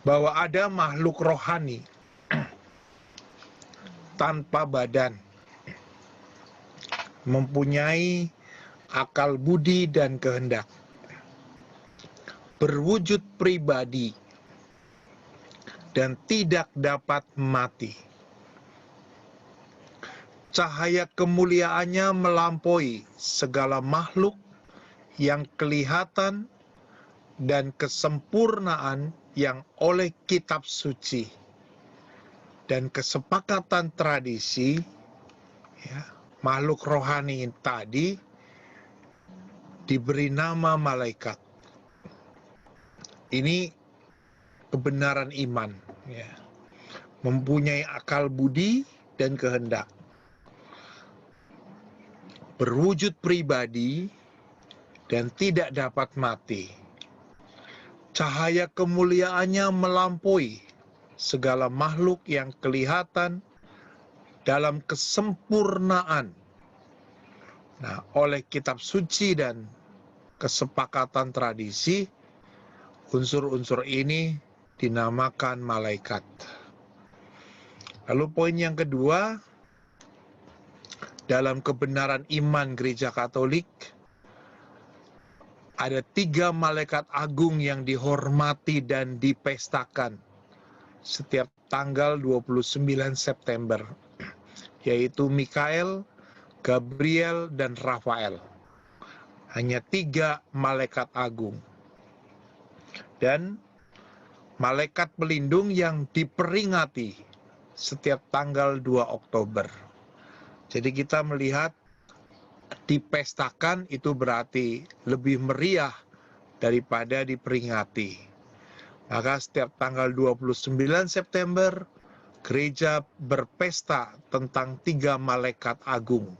bahwa ada makhluk rohani tanpa badan, mempunyai akal budi dan kehendak, berwujud pribadi, dan tidak dapat mati. Cahaya kemuliaannya melampaui segala makhluk yang kelihatan dan kesempurnaan yang oleh kitab suci dan kesepakatan tradisi, ya, makhluk rohani tadi diberi nama malaikat. Ini kebenaran iman, ya. Mempunyai akal budi dan kehendak, berwujud pribadi dan tidak dapat mati. Cahaya kemuliaannya melampaui segala makhluk yang kelihatan dalam kesempurnaan. Nah, oleh kitab suci dan kesepakatan tradisi, unsur-unsur ini dinamakan malaikat. Lalu poin yang kedua, dalam kebenaran iman Gereja Katolik, ada 3 malaikat agung yang dihormati dan dipestakan setiap tanggal 29 September, yaitu Mikael, Gabriel, dan Rafael. Hanya 3 malaikat agung. Dan malaikat pelindung yang diperingati setiap tanggal 2 Oktober. Jadi kita melihat dipestakan itu berarti lebih meriah daripada diperingati. Maka setiap tanggal 29 September, gereja berpesta tentang 3 malaikat agung.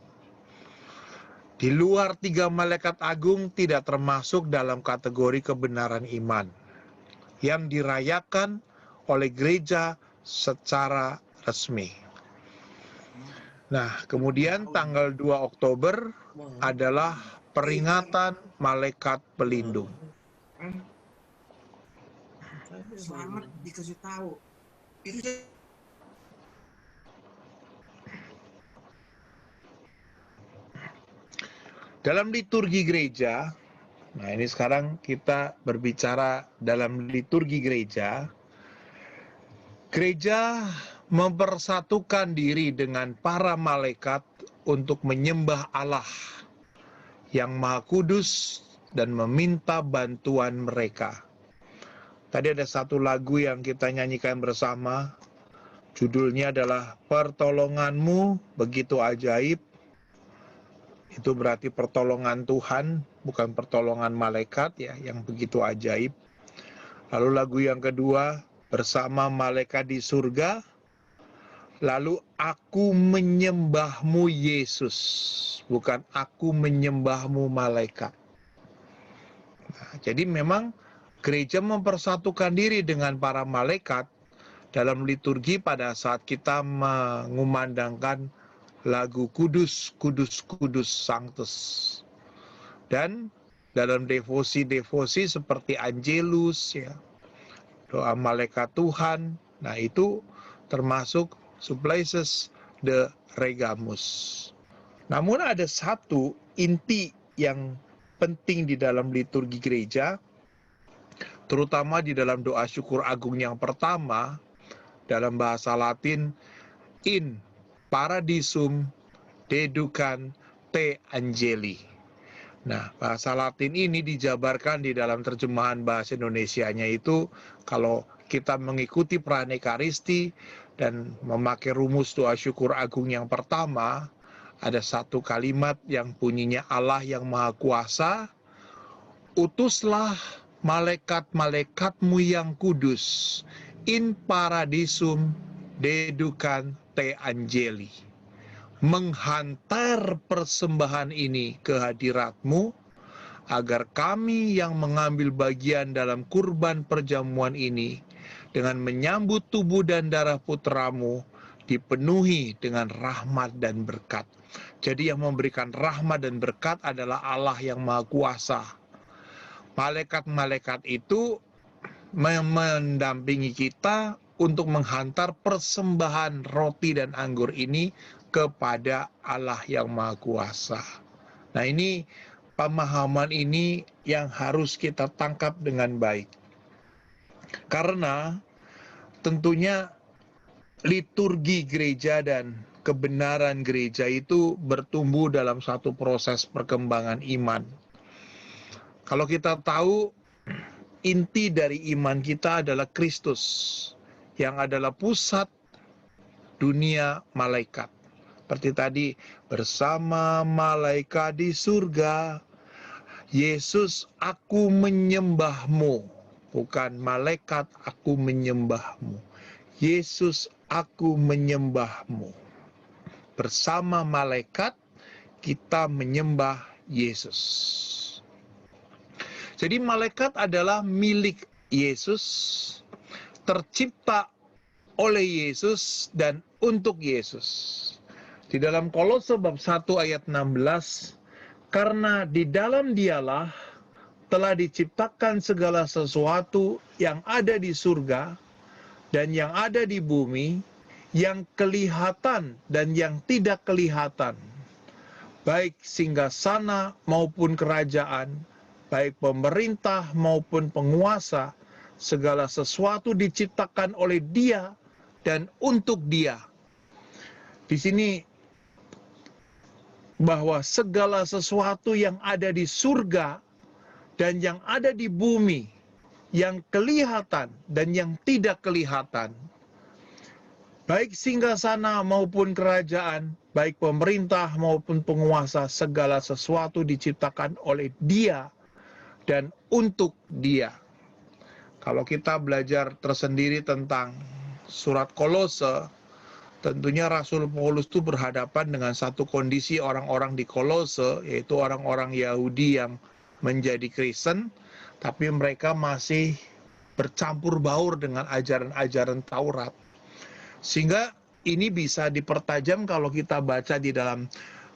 Di luar 3 malaikat agung tidak termasuk dalam kategori kebenaran iman yang dirayakan oleh gereja secara resmi. Nah, kemudian tanggal 2 Oktober adalah peringatan malaikat pelindung. Selamat dikasih tahu. Dalam liturgi gereja, nah ini sekarang kita berbicara dalam liturgi gereja, gereja mempersatukan diri dengan para malaikat untuk menyembah Allah yang Maha Kudus dan meminta bantuan mereka. Tadi ada satu lagu yang kita nyanyikan bersama, judulnya adalah Pertolonganmu Begitu Ajaib. Itu berarti pertolongan Tuhan, bukan pertolongan malaikat ya, yang begitu ajaib. Lalu lagu yang kedua, Bersama Malaikat di Surga. Lalu aku menyembahmu Yesus, bukan aku menyembahmu malaikat. Nah, jadi memang gereja mempersatukan diri dengan para malaikat dalam liturgi pada saat kita mengumandangkan lagu Kudus, Kudus, Kudus, Sanctus. Dan dalam devosi-devosi seperti Angelus, ya, doa malaikat Tuhan, nah itu termasuk Supplices de Regamus. Namun ada satu inti yang penting di dalam liturgi gereja, terutama di dalam doa syukur agung yang pertama, dalam bahasa Latin, in paradisum deducan te angeli. Nah, bahasa Latin ini dijabarkan di dalam terjemahan bahasa Indonesianya itu, kalau kita mengikuti Pranekaristi dan memakai rumus doa syukur agung yang pertama, ada satu kalimat yang bunyinya, Allah yang Maha Kuasa, utuslah malaikat-malaikatmu yang kudus, in paradisum deducan te angeli, menghantar persembahan ini ke hadiratmu, agar kami yang mengambil bagian dalam kurban perjamuan ini, dengan menyambut tubuh dan darah putramu, dipenuhi dengan rahmat dan berkat. Jadi yang memberikan rahmat dan berkat adalah Allah yang Maha Kuasa. Malaikat-malaikat itu mendampingi kita untuk menghantar persembahan roti dan anggur ini kepada Allah yang Maha Kuasa. Nah, ini pemahaman ini yang harus kita tangkap dengan baik. Karena tentunya liturgi gereja dan kebenaran gereja itu bertumbuh dalam satu proses perkembangan iman. Kalau kita tahu inti dari iman kita adalah Kristus, yang adalah pusat dunia malaikat. Seperti tadi, bersama malaikat di surga, Yesus, aku menyembahmu. Bukan malaikat, aku menyembahmu. Yesus, aku menyembahmu. Bersama malaikat, kita menyembah Yesus. Jadi malaikat adalah milik Yesus, tercipta oleh Yesus dan untuk Yesus. Di dalam Kolose bab 1 ayat 16, karena di dalam Dialah telah diciptakan segala sesuatu yang ada di surga dan yang ada di bumi, yang kelihatan dan yang tidak kelihatan, baik singgasana maupun kerajaan, baik pemerintah maupun penguasa, segala sesuatu diciptakan oleh Dia dan untuk Dia. Di sini bahwa segala sesuatu yang ada di surga dan yang ada di bumi, yang kelihatan dan yang tidak kelihatan, baik singgasana maupun kerajaan, baik pemerintah maupun penguasa, segala sesuatu diciptakan oleh Dia dan untuk Dia. Kalau kita belajar tersendiri tentang surat Kolose, tentunya Rasul Paulus itu berhadapan dengan satu kondisi orang-orang di Kolose, yaitu orang-orang Yahudi yang menjadi Kristen, tapi mereka masih bercampur baur dengan ajaran-ajaran Taurat. Sehingga ini bisa dipertajam kalau kita baca di dalam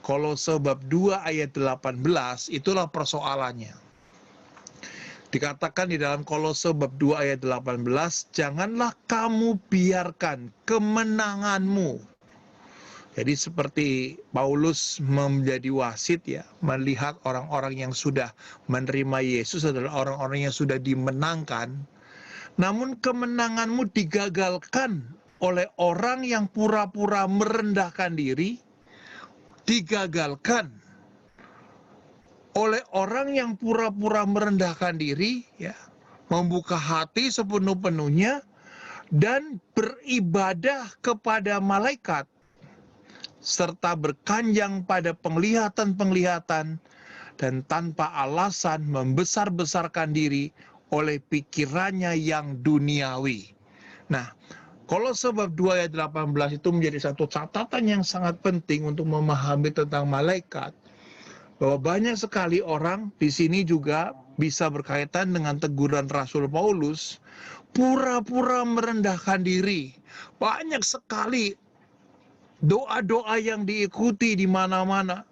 Kolose bab 2 ayat 18, itulah persoalannya. Dikatakan di dalam Kolose bab 2 ayat 18, janganlah kamu biarkan kemenanganmu. Jadi seperti Paulus menjadi wasit ya, melihat orang-orang yang sudah menerima Yesus adalah orang-orang yang sudah dimenangkan. Namun kemenanganmu digagalkan oleh orang yang pura-pura merendahkan diri, digagalkan oleh orang yang pura-pura merendahkan diri, ya, membuka hati sepenuh-penuhnya dan beribadah kepada malaikat, serta berkanjang pada penglihatan-penglihatan dan tanpa alasan membesar-besarkan diri oleh pikirannya yang duniawi. Nah, Kolose bab 2 ayat 18 itu menjadi satu catatan yang sangat penting untuk memahami tentang malaikat. Bahwa banyak sekali orang di sini juga bisa berkaitan dengan teguran Rasul Paulus, pura-pura merendahkan diri. Banyak sekali doa-doa yang diikuti di mana-mana,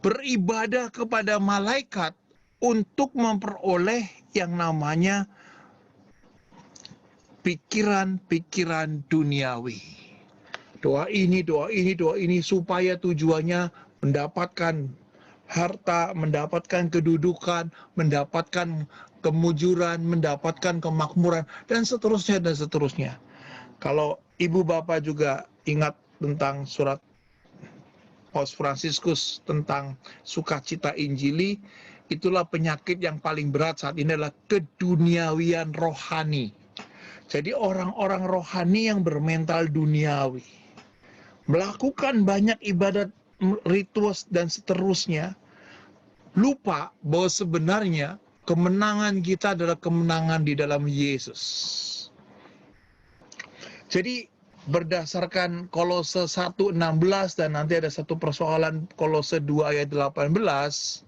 beribadah kepada malaikat untuk memperoleh yang namanya pikiran-pikiran duniawi. Doa ini supaya tujuannya mendapatkan harta, mendapatkan kedudukan, mendapatkan kemujuran, mendapatkan kemakmuran, dan seterusnya, dan seterusnya. Kalau ibu bapak juga ingat tentang surat Paus Fransiskus tentang sukacita Injili, itulah penyakit yang paling berat saat ini adalah keduniawian rohani. Jadi orang-orang rohani yang bermental duniawi, melakukan banyak ibadat, ritual dan seterusnya, lupa bahwa sebenarnya kemenangan kita adalah kemenangan di dalam Yesus. Jadi berdasarkan Kolose 1:16 dan nanti ada satu persoalan Kolose 2 ayat 18,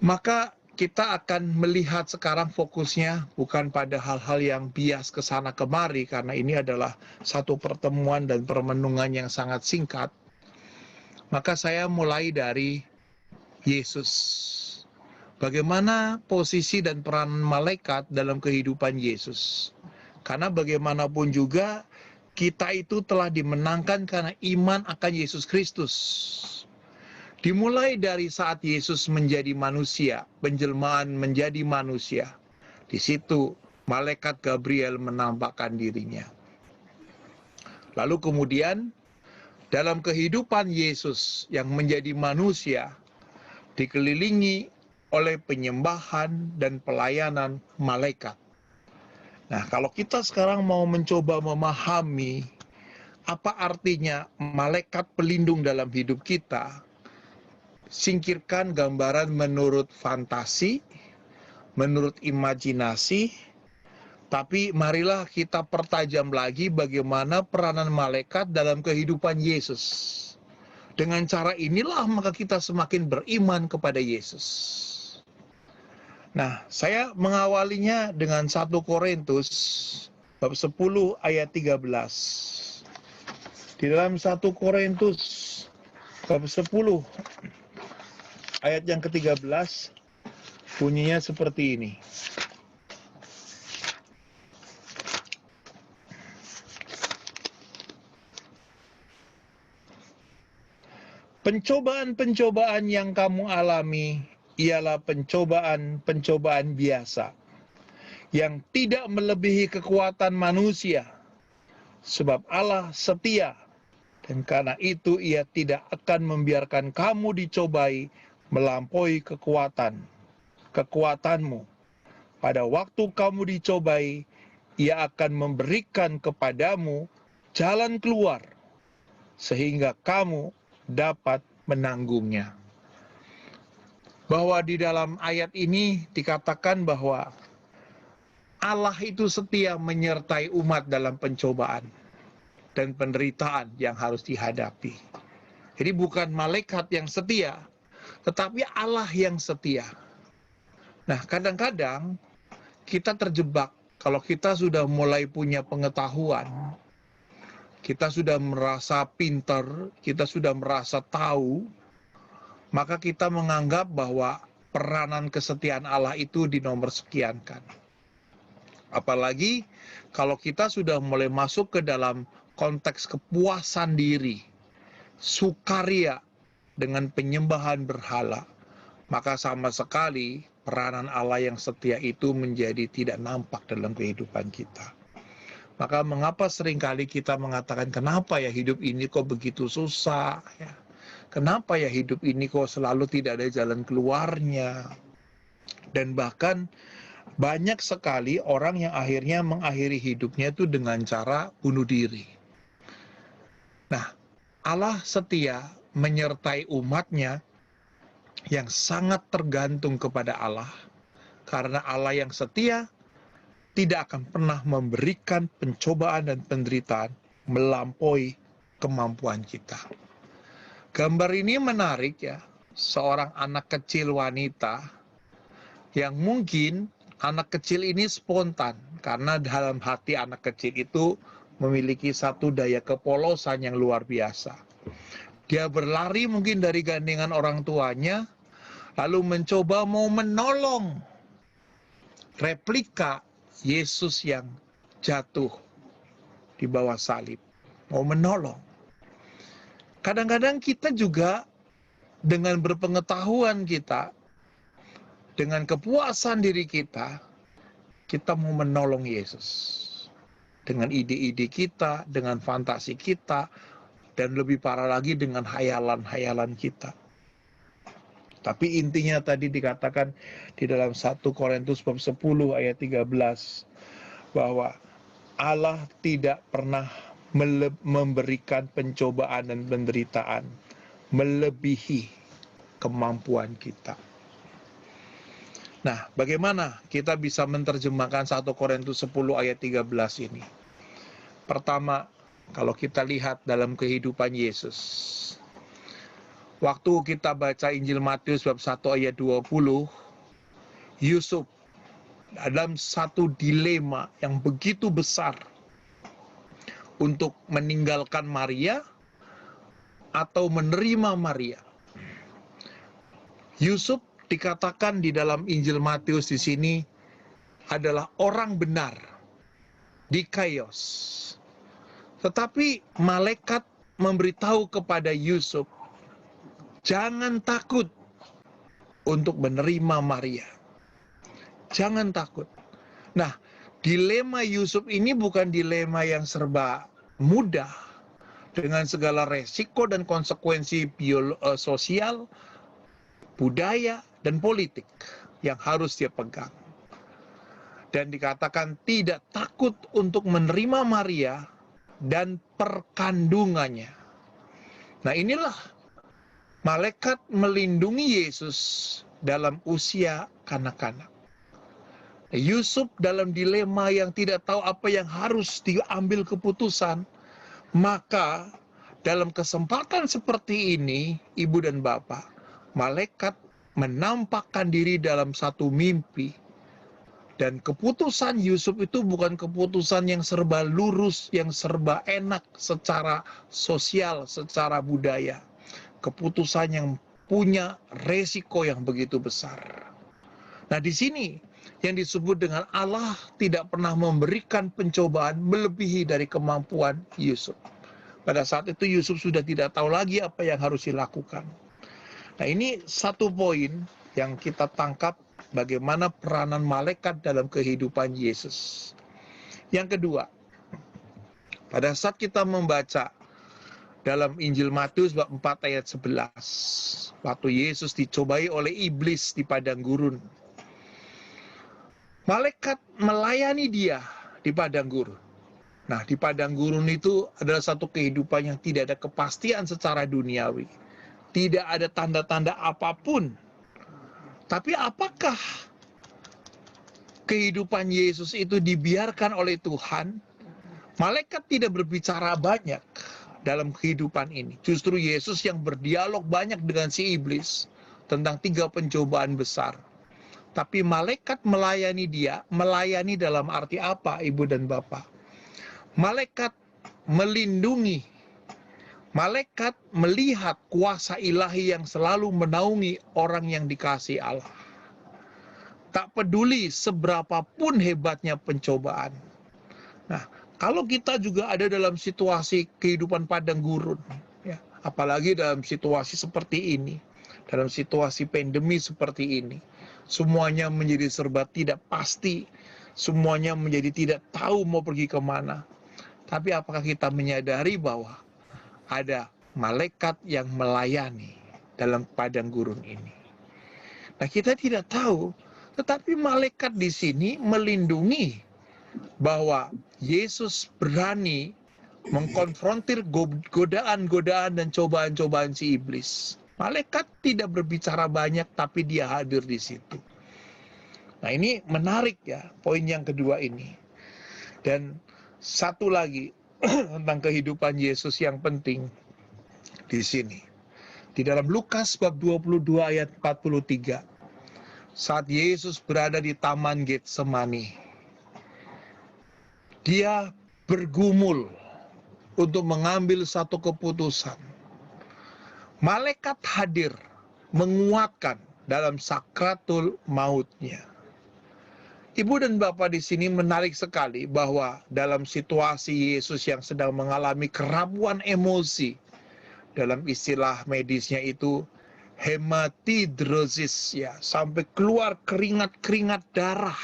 maka kita akan melihat sekarang fokusnya bukan pada hal-hal yang bias kesana kemari, karena ini adalah satu pertemuan dan permenungan yang sangat singkat. Maka saya mulai dari Yesus. Bagaimana posisi dan peran malaikat dalam kehidupan Yesus? Karena bagaimanapun juga kita itu telah dimenangkan karena iman akan Yesus Kristus. Dimulai dari saat Yesus menjadi manusia, penjelmaan menjadi manusia. Di situ malaikat Gabriel menampakkan dirinya. Lalu kemudian dalam kehidupan Yesus yang menjadi manusia, dikelilingi oleh penyembahan dan pelayanan malaikat. Nah, kalau kita sekarang mau mencoba memahami apa artinya malaikat pelindung dalam hidup kita, singkirkan gambaran menurut fantasi, menurut imajinasi, tapi marilah kita pertajam lagi bagaimana peranan malaikat dalam kehidupan Yesus. Dengan cara inilah maka kita semakin beriman kepada Yesus. Nah, saya mengawalinya dengan 1 Korintus bab 10 ayat 13. Di dalam 1 Korintus bab 10 ayat yang ke-13 bunyinya seperti ini. Pencobaan-pencobaan yang kamu alami ialah pencobaan-pencobaan biasa, yang tidak melebihi kekuatan manusia, sebab Allah setia, dan karena itu Ia tidak akan membiarkan kamu dicobai melampaui kekuatanmu. Pada waktu kamu dicobai, Ia akan memberikan kepadamu jalan keluar, sehingga kamu dapat menanggungnya. Bahwa di dalam ayat ini dikatakan bahwa Allah itu setia menyertai umat dalam pencobaan dan penderitaan yang harus dihadapi. Jadi bukan malaikat yang setia, tetapi Allah yang setia. Nah, kadang-kadang kita terjebak kalau kita sudah mulai punya pengetahuan, kita sudah merasa pintar, kita sudah merasa tahu, maka kita menganggap bahwa peranan kesetiaan Allah itu dinomor sekiankan. Apalagi kalau kita sudah mulai masuk ke dalam konteks kepuasan diri, sukaria dengan penyembahan berhala, maka sama sekali peranan Allah yang setia itu menjadi tidak nampak dalam kehidupan kita. Maka mengapa seringkali kita mengatakan, kenapa ya hidup ini kok begitu susah? Ya? Kenapa ya hidup ini kok selalu tidak ada jalan keluarnya? Dan bahkan banyak sekali orang yang akhirnya mengakhiri hidupnya itu dengan cara bunuh diri. Nah, Allah setia menyertai umatnya yang sangat tergantung kepada Allah. Karena Allah yang setia tidak akan pernah memberikan pencobaan dan penderitaan melampaui kemampuan kita. Gambar ini menarik ya, seorang anak kecil wanita yang mungkin anak kecil ini spontan karena dalam hati anak kecil itu memiliki satu daya kepolosan yang luar biasa. Dia berlari mungkin dari gandengan orang tuanya, lalu mencoba mau menolong replika Yesus yang jatuh di bawah salib, mau menolong. Kadang-kadang kita juga dengan berpengetahuan kita, dengan kepuasan diri kita, kita mau menolong Yesus. Dengan ide-ide kita, dengan fantasi kita, dan lebih parah lagi dengan hayalan-hayalan kita. Tapi intinya tadi dikatakan di dalam 1 Korintus bab 10 ayat 13 bahwa Allah tidak pernah memberikan pencobaan dan penderitaan melebihi kemampuan kita. Nah, bagaimana kita bisa menerjemahkan 1 Korintus 10 ayat 13 ini? Pertama, kalau kita lihat dalam kehidupan Yesus, waktu kita baca Injil Matius bab 1 ayat 20, Yusuf dalam satu dilema yang begitu besar untuk meninggalkan Maria atau menerima Maria. Yusuf dikatakan di dalam Injil Matius di sini adalah orang benar, dikaios. Tetapi malaikat memberitahu kepada Yusuf, jangan takut untuk menerima Maria. Jangan takut. Nah, dilema Yusuf ini bukan dilema yang serba mudah, dengan segala resiko dan konsekuensi sosial, budaya, dan politik yang harus dia pegang. Dan dikatakan tidak takut untuk menerima Maria dan perkandungannya. Nah, inilah malaikat melindungi Yesus dalam usia kanak-kanak. Yusuf dalam dilema yang tidak tahu apa yang harus diambil keputusan, maka dalam kesempatan seperti ini, ibu dan bapak, malaikat menampakkan diri dalam satu mimpi. Dan keputusan Yusuf itu bukan keputusan yang serba lurus, yang serba enak secara sosial, secara budaya. Keputusan yang punya resiko yang begitu besar. Nah, di sini yang disebut dengan Allah tidak pernah memberikan pencobaan melebihi dari kemampuan Yusuf. Pada saat itu Yusuf sudah tidak tahu lagi apa yang harus dilakukan. Nah, ini satu poin yang kita tangkap bagaimana peranan malaikat dalam kehidupan Yesus. Yang kedua, pada saat kita membaca dalam Injil Matius bab 4 ayat 11, waktu Yesus dicobai oleh iblis di padang gurun, malaikat melayani dia di padang gurun. Nah, di padang gurun itu adalah satu kehidupan yang tidak ada kepastian secara duniawi. Tidak ada tanda-tanda apapun. Tapi apakah kehidupan Yesus itu dibiarkan oleh Tuhan? Malaikat tidak berbicara banyak dalam kehidupan ini. Justru Yesus yang berdialog banyak dengan si iblis tentang 3 pencobaan besar. Tapi malaikat melayani dia, melayani dalam arti apa, ibu dan bapak? Malaikat melindungi, malaikat melihat kuasa ilahi yang selalu menaungi orang yang dikasihi Allah. Tak peduli seberapapun hebatnya pencobaan. Nah, kalau kita juga ada dalam situasi kehidupan padang gurun, ya, apalagi dalam situasi seperti ini, dalam situasi pandemi seperti ini, semuanya menjadi serba tidak pasti, semuanya menjadi tidak tahu mau pergi kemana. Tapi apakah kita menyadari bahwa ada malaikat yang melayani dalam padang gurun ini? Nah, kita tidak tahu, tetapi malaikat di sini melindungi bahwa Yesus berani mengkonfrontir godaan-godaan dan cobaan-cobaan si iblis. Malaikat tidak berbicara banyak, tapi dia hadir di situ. Nah, ini menarik ya, poin yang kedua ini. Dan satu lagi tentang kehidupan Yesus yang penting di sini. Di dalam Lukas bab 22 ayat 43. Saat Yesus berada di Taman Getsemani, dia bergumul untuk mengambil satu keputusan. Malaikat hadir menguatkan dalam sakratul mautnya. Ibu dan bapak di sini menarik sekali bahwa dalam situasi Yesus yang sedang mengalami kerapuan emosi, dalam istilah medisnya itu hematidrosis, ya, sampai keluar keringat-keringat darah.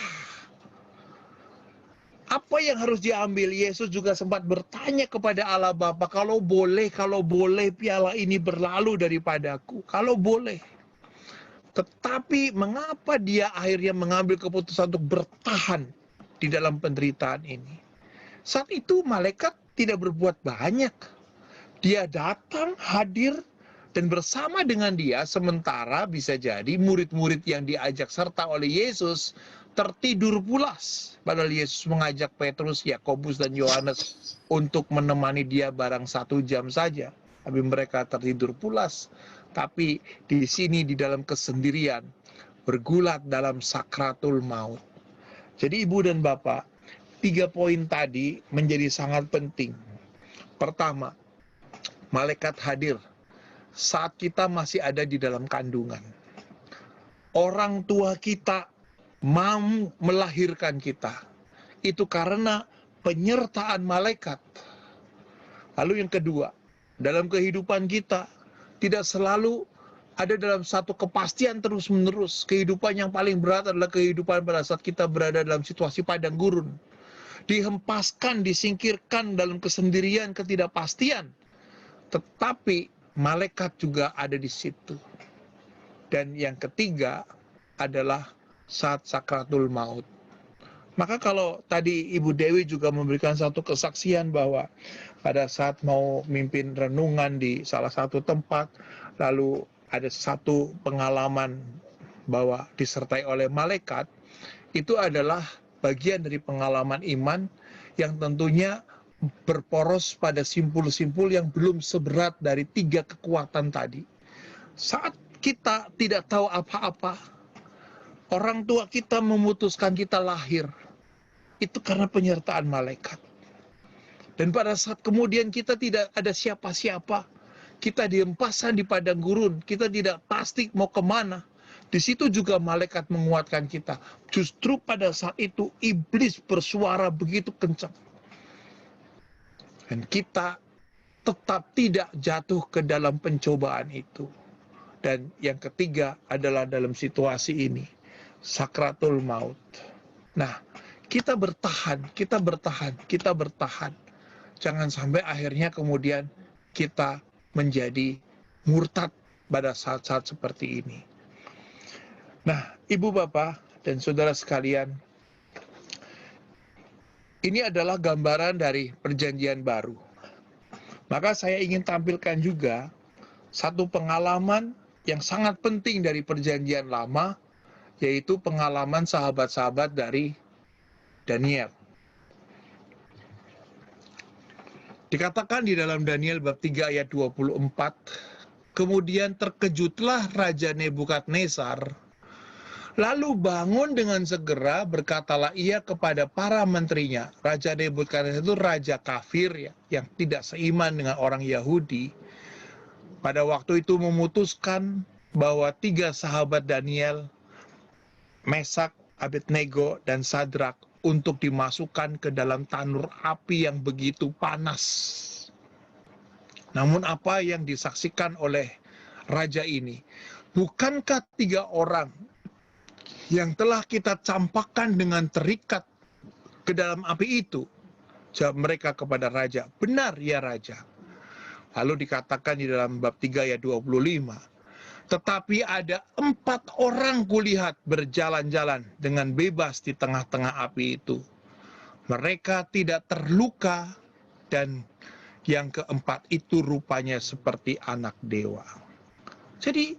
Apa yang harus diambil? Yesus juga sempat bertanya kepada Allah Bapa, kalau boleh piala ini berlalu daripadaku, kalau boleh. Tetapi mengapa dia akhirnya mengambil keputusan untuk bertahan di dalam penderitaan ini? Saat itu malaikat tidak berbuat banyak. Dia datang, hadir, dan bersama dengan dia, sementara bisa jadi murid-murid yang diajak serta oleh Yesus tertidur pulas. Padahal Yesus mengajak Petrus, Yakobus, dan Yohanes untuk menemani dia barang 1 jam saja. Tapi mereka tertidur pulas. Tapi di sini di dalam kesendirian, bergulat dalam sakratul maut. Jadi ibu dan bapak, 3 poin tadi menjadi sangat penting. Pertama, malaikat hadir saat kita masih ada di dalam kandungan. orang tua kita mau melahirkan kita, itu karena penyertaan malaikat. Lalu yang kedua, dalam kehidupan kita tidak selalu ada dalam satu kepastian terus-menerus. Kehidupan yang paling berat adalah kehidupan pada saat kita berada dalam situasi padang gurun. Dihempaskan, disingkirkan dalam kesendirian, ketidakpastian. Tetapi malaikat juga ada di situ. Dan yang ketiga adalah saat sakratul maut. Maka kalau tadi Ibu Dewi juga memberikan satu kesaksian bahwa pada saat mau mimpin renungan di salah satu tempat, lalu ada satu pengalaman bahwa disertai oleh malaikat, itu adalah bagian dari pengalaman iman yang tentunya berporos pada simpul-simpul yang belum seberat dari 3 kekuatan tadi. Saat kita tidak tahu apa-apa, orang tua kita memutuskan kita lahir, itu karena penyertaan malaikat. Dan pada saat kemudian kita tidak ada siapa-siapa, kita dihempaskan di padang gurun, kita tidak pasti mau kemana. Di situ juga malaikat menguatkan kita. Justru pada saat itu iblis bersuara begitu kencang. Dan kita tetap tidak jatuh ke dalam pencobaan itu. Dan yang ketiga adalah dalam situasi ini, sakratul maut. Nah, kita bertahan. Jangan sampai akhirnya kemudian kita menjadi murtad pada saat-saat seperti ini. Nah, Ibu Bapak dan Saudara sekalian, ini adalah gambaran dari perjanjian baru. Maka saya ingin tampilkan juga satu pengalaman yang sangat penting dari perjanjian lama, yaitu pengalaman sahabat-sahabat dari Daniel. Dikatakan di dalam Daniel bab 3 ayat 24, kemudian terkejutlah Raja Nebukadnezar, lalu bangun dengan segera, berkatalah ia kepada para menterinya. Raja Nebukadnezar itu raja kafir ya, yang tidak seiman dengan orang Yahudi. Pada waktu itu memutuskan bahwa 3 sahabat Daniel, Mesak, Abednego, dan Sadrak, untuk dimasukkan ke dalam tanur api yang begitu panas. Namun apa yang disaksikan oleh raja ini? Bukankah 3 orang yang telah kita campakkan dengan terikat ke dalam api itu? Jawab mereka kepada raja, benar ya raja. Lalu dikatakan di dalam bab 3 ayat 25, tetapi ada 4 orang kulihat berjalan-jalan dengan bebas di tengah-tengah api itu. Mereka tidak terluka, dan yang keempat itu rupanya seperti anak dewa. Jadi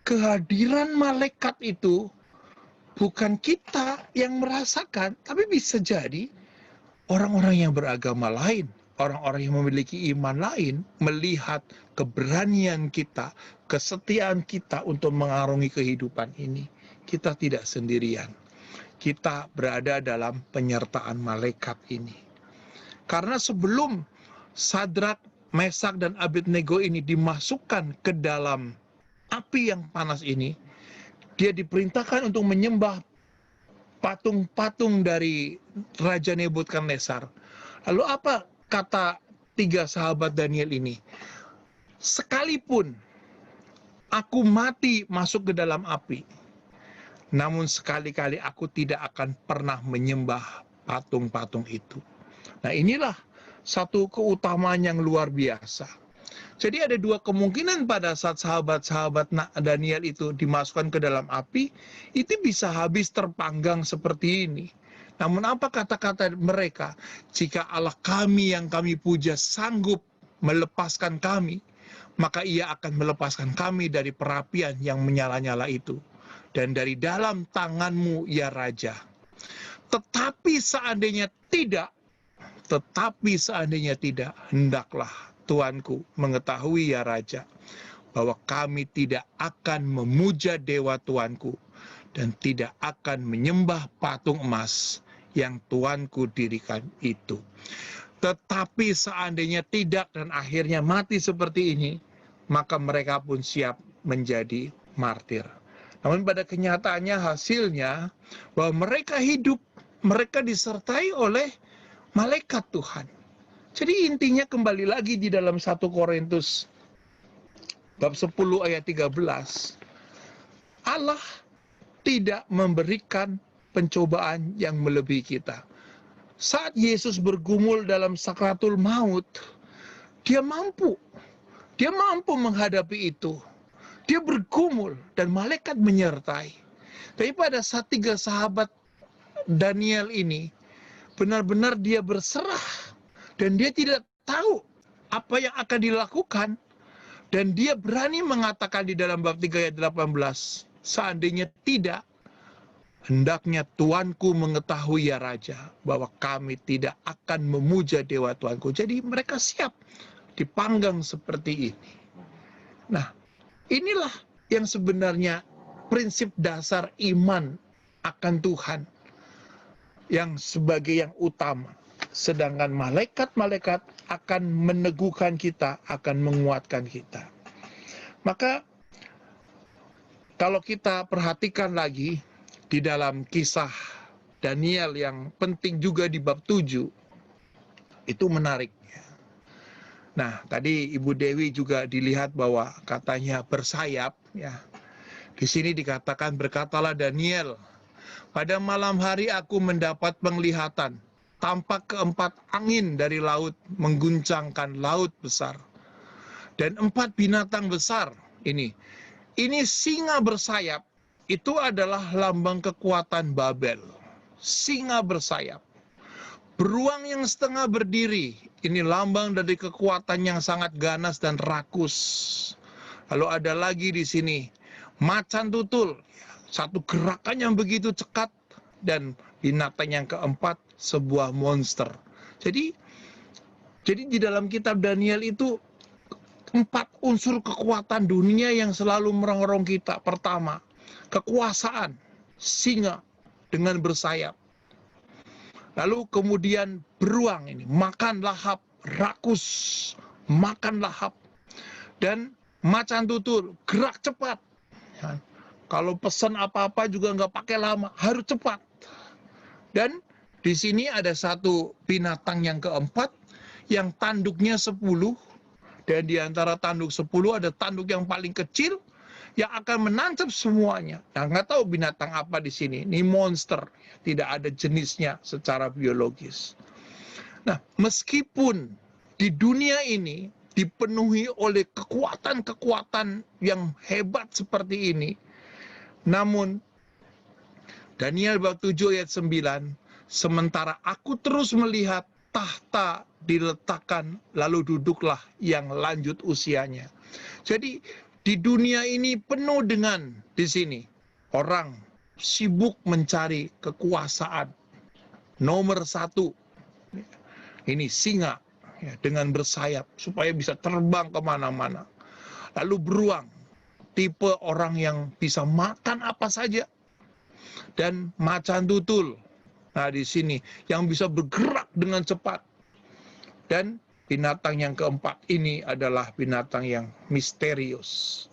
kehadiran malaikat itu bukan kita yang merasakan, tapi bisa jadi orang-orang yang beragama lain, orang-orang yang memiliki iman lain, melihat keberanian kita, kesetiaan kita untuk mengarungi kehidupan ini. Kita tidak sendirian. Kita berada dalam penyertaan malaikat ini. Karena sebelum Sadrak, Mesak, dan Abednego ini dimasukkan ke dalam api yang panas ini, dia diperintahkan untuk menyembah patung-patung dari Raja Nebukadnezar. Lalu apa kata 3 sahabat Daniel ini? Sekalipun aku mati masuk ke dalam api, namun sekali-kali aku tidak akan pernah menyembah patung-patung itu. Nah, inilah satu keutamaan yang luar biasa. Jadi ada 2 kemungkinan pada saat sahabat-sahabat Daniel itu dimasukkan ke dalam api, itu bisa habis terpanggang seperti ini. Namun apa kata-kata mereka? Jika Allah kami yang kami puja sanggup melepaskan kami, maka ia akan melepaskan kami dari perapian yang menyala-nyala itu. Dan dari dalam tanganmu ya Raja. Tetapi seandainya tidak, hendaklah Tuanku mengetahui ya Raja, bahwa kami tidak akan memuja dewa Tuanku, dan tidak akan menyembah patung emas yang Tuanku dirikan itu. Tetapi seandainya tidak dan akhirnya mati seperti ini, maka mereka pun siap menjadi martir. Namun pada kenyataannya hasilnya bahwa mereka hidup, mereka disertai oleh malaikat Tuhan. Jadi intinya kembali lagi di dalam 1 Korintus bab 10 ayat 13. Allah tidak memberikan pencobaan yang melebihi kita. Saat Yesus bergumul dalam sakratul maut, dia mampu menghadapi itu. Dia bergumul dan malaikat menyertai. Tapi pada saat 3 sahabat Daniel ini, benar-benar dia berserah. Dan dia tidak tahu apa yang akan dilakukan. Dan dia berani mengatakan di dalam bab 3 ayat 18, seandainya tidak, hendaknya Tuanku mengetahui ya Raja, bahwa kami tidak akan memuja Dewa Tuanku. Jadi mereka siap dipanggang seperti ini. Nah, inilah yang sebenarnya prinsip dasar iman akan Tuhan yang sebagai yang utama. Sedangkan malaikat-malaikat akan meneguhkan kita, akan menguatkan kita. Maka kalau kita perhatikan lagi di dalam kisah Daniel yang penting juga di bab 7, itu menarik. Nah, tadi Ibu Dewi juga dilihat bahwa katanya bersayap, ya. Di sini dikatakan, berkatalah Daniel, pada malam hari aku mendapat penglihatan, tampak keempat angin dari laut mengguncangkan laut besar. Dan 4 binatang besar ini singa bersayap, itu adalah lambang kekuatan Babel. Singa bersayap. Beruang yang setengah berdiri, ini lambang dari kekuatan yang sangat ganas dan rakus. Lalu ada lagi di sini, macan tutul, satu gerakan yang begitu cekat, dan binatang yang keempat, sebuah monster. Jadi di dalam kitab Daniel itu 4 unsur kekuatan dunia yang selalu merongrong kita. Pertama, kekuasaan, singa dengan bersayap. Lalu kemudian beruang ini, makan lahap, rakus, makan lahap. Dan macan tutul, gerak cepat. Ya, kalau pesan apa-apa juga nggak pakai lama, harus cepat. Dan di sini ada satu binatang yang keempat, yang tanduknya 10, dan di antara tanduk 10 ada tanduk yang paling kecil, yang akan menancap semuanya. Nah, nggak tahu binatang apa di sini. Ini monster, tidak ada jenisnya secara biologis. Nah, meskipun di dunia ini dipenuhi oleh kekuatan-kekuatan yang hebat seperti ini, namun Daniel bab 7 ayat 9, sementara aku terus melihat tahta diletakkan, lalu duduklah yang lanjut usianya. Jadi di dunia ini penuh dengan di sini orang sibuk mencari kekuasaan. Nomor 1 ini singa, ya, dengan bersayap supaya bisa terbang kemana-mana. Lalu beruang, tipe orang yang bisa makan apa saja. Dan macan tutul, nah di sini yang bisa bergerak dengan cepat. Dan binatang yang keempat ini adalah binatang yang misterius.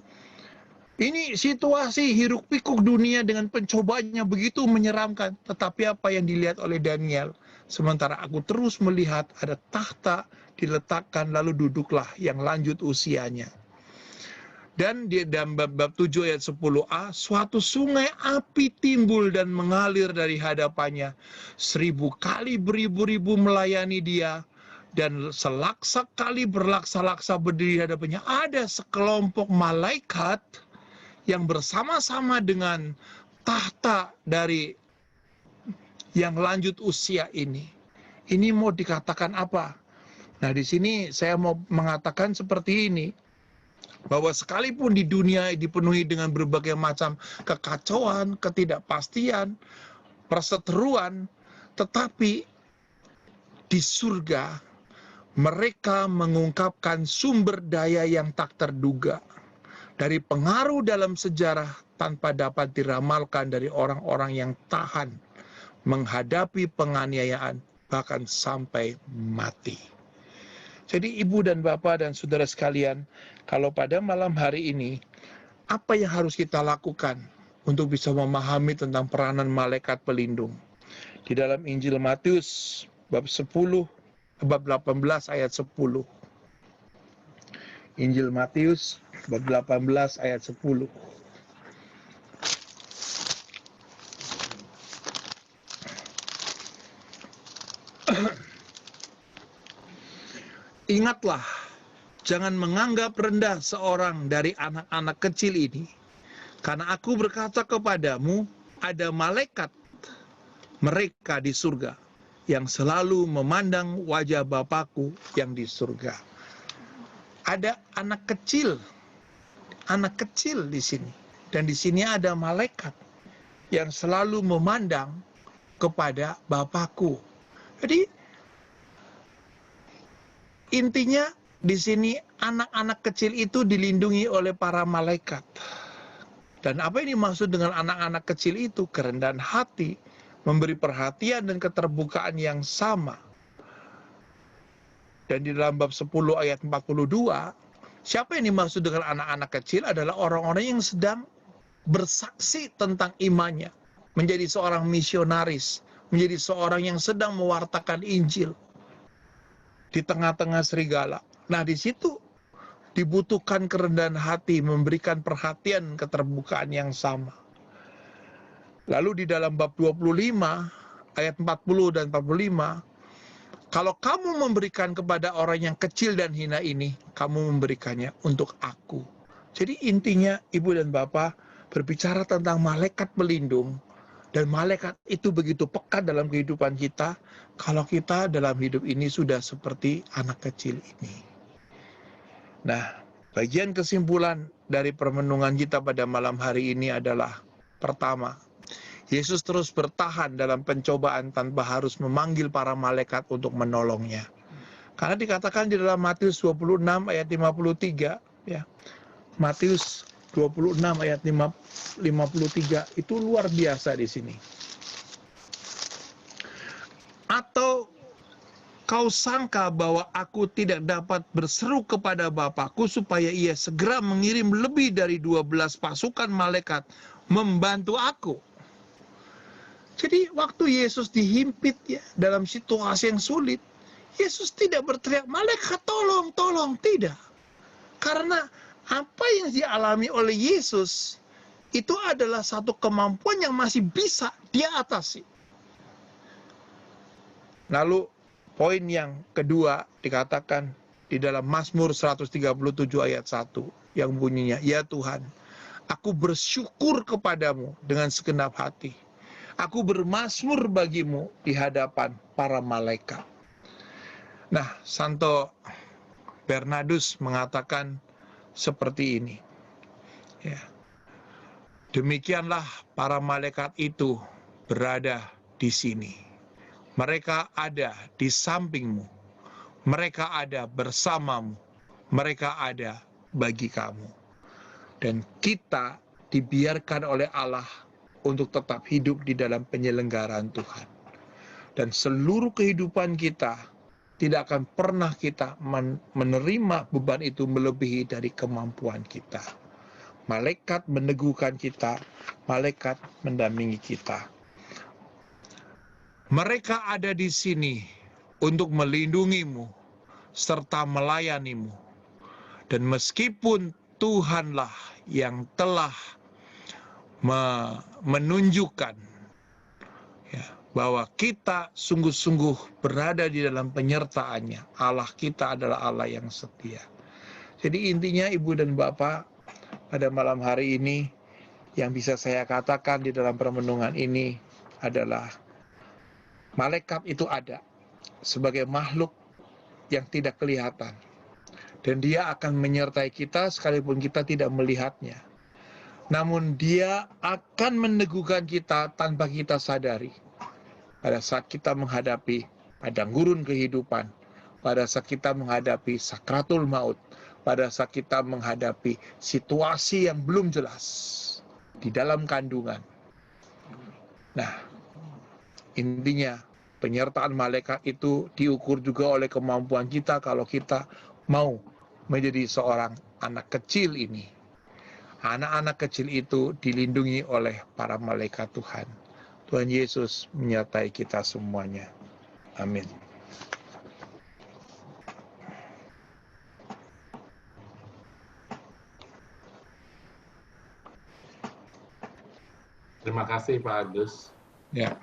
Ini situasi hiruk pikuk dunia dengan pencobaannya begitu menyeramkan. Tetapi apa yang dilihat oleh Daniel, sementara aku terus melihat ada tahta diletakkan, lalu duduklah yang lanjut usianya. Dan di dalam bab 7 ayat 10a, suatu sungai api timbul dan mengalir dari hadapannya. 1000 kali beribu-ribu melayani dia, dan selaksa kali berlaksa-laksa berdiri di hadapannya. Ada sekelompok malaikat yang bersama-sama dengan tahta dari yang lanjut usia ini. Ini mau dikatakan apa? Nah, di sini saya mau mengatakan seperti ini, bahwa sekalipun di dunia dipenuhi dengan berbagai macam kekacauan, ketidakpastian, perseteruan, tetapi di surga mereka mengungkapkan sumber daya yang tak terduga dari pengaruh dalam sejarah tanpa dapat diramalkan dari orang-orang yang tahan menghadapi penganiayaan bahkan sampai mati. Jadi ibu dan bapak dan saudara sekalian, kalau pada malam hari ini, apa yang harus kita lakukan? untuk bisa memahami tentang peranan malaikat pelindung. Di dalam Injil Matius bab 18 ayat 10. Injil Matius bab 18 ayat 10. Ingatlah, jangan menganggap rendah seorang dari anak-anak kecil ini, karena aku berkata kepadamu, ada malaikat mereka di surga yang selalu memandang wajah Bapakku yang di surga. Ada anak kecil di sini, dan di sini ada malaikat yang selalu memandang kepada Bapakku. Jadi intinya di sini anak-anak kecil itu dilindungi oleh para malaikat. Dan apa yang dimaksud dengan anak-anak kecil itu? Kerendahan hati, memberi perhatian dan keterbukaan yang sama. Dan di dalam bab 10 ayat 42, siapa yang dimaksud dengan anak-anak kecil adalah orang-orang yang sedang bersaksi tentang imannya, menjadi seorang misionaris, menjadi seorang yang sedang mewartakan Injil di tengah-tengah serigala. Nah, di situ dibutuhkan kerendahan hati, memberikan perhatian, keterbukaan yang sama. Lalu di dalam bab 25, ayat 40 dan 45, kalau kamu memberikan kepada orang yang kecil dan hina ini, kamu memberikannya untuk aku. Jadi intinya Ibu dan Bapak berbicara tentang malaikat pelindung, dan malaikat itu begitu pekat dalam kehidupan kita, kalau kita dalam hidup ini sudah seperti anak kecil ini. Nah, bagian kesimpulan dari permenungan kita pada malam hari ini adalah, pertama, Yesus terus bertahan dalam pencobaan tanpa harus memanggil para malaikat untuk menolongnya. Karena dikatakan di dalam Matius 26 ayat 53, ya. Matius 26 ayat 53 itu luar biasa di sini. Atau kau sangka bahwa aku tidak dapat berseru kepada Bapakku supaya ia segera mengirim lebih dari 12 pasukan malaikat membantu aku. Jadi waktu Yesus dihimpit ya dalam situasi yang sulit, Yesus tidak berteriak, malaikat tolong, tolong, tidak. Karena apa yang dialami oleh Yesus itu adalah satu kemampuan yang masih bisa dia atasi. Lalu poin yang kedua dikatakan di dalam Mazmur 137 ayat 1 yang bunyinya, ya Tuhan, aku bersyukur kepadamu dengan segenap hati. Aku bermazmur bagimu di hadapan para malaikat. Nah, Santo Bernardus mengatakan seperti ini. Ya. Demikianlah para malaikat itu berada di sini. Mereka ada di sampingmu. Mereka ada bersamamu. Mereka ada bagi kamu. Dan kita dibiarkan oleh Allah untuk tetap hidup di dalam penyelenggaraan Tuhan. Dan seluruh kehidupan kita tidak akan pernah kita menerima beban itu melebihi dari kemampuan kita. Malaikat meneguhkan kita, malaikat mendampingi kita. Mereka ada di sini untuk melindungimu serta melayanimu. Dan meskipun Tuhanlah yang telah menunjukkan ya, bahwa kita sungguh-sungguh berada di dalam penyertaannya, Allah kita adalah Allah yang setia. Jadi intinya Ibu dan Bapak, pada malam hari ini yang bisa saya katakan di dalam permenungan ini adalah malaikat itu ada sebagai makhluk yang tidak kelihatan, dan dia akan menyertai kita sekalipun kita tidak melihatnya. Namun dia akan meneguhkan kita tanpa kita sadari. Pada saat kita menghadapi padang gurun kehidupan, pada saat kita menghadapi sakratul maut, pada saat kita menghadapi situasi yang belum jelas di dalam kandungan. Nah, intinya penyertaan malaikat itu diukur juga oleh kemampuan kita kalau kita mau menjadi seorang anak kecil ini. anak-anak kecil itu dilindungi oleh para malaikat Tuhan. Tuhan Yesus menyertai kita semuanya. Amin. Terima kasih Pak Agus. Ya.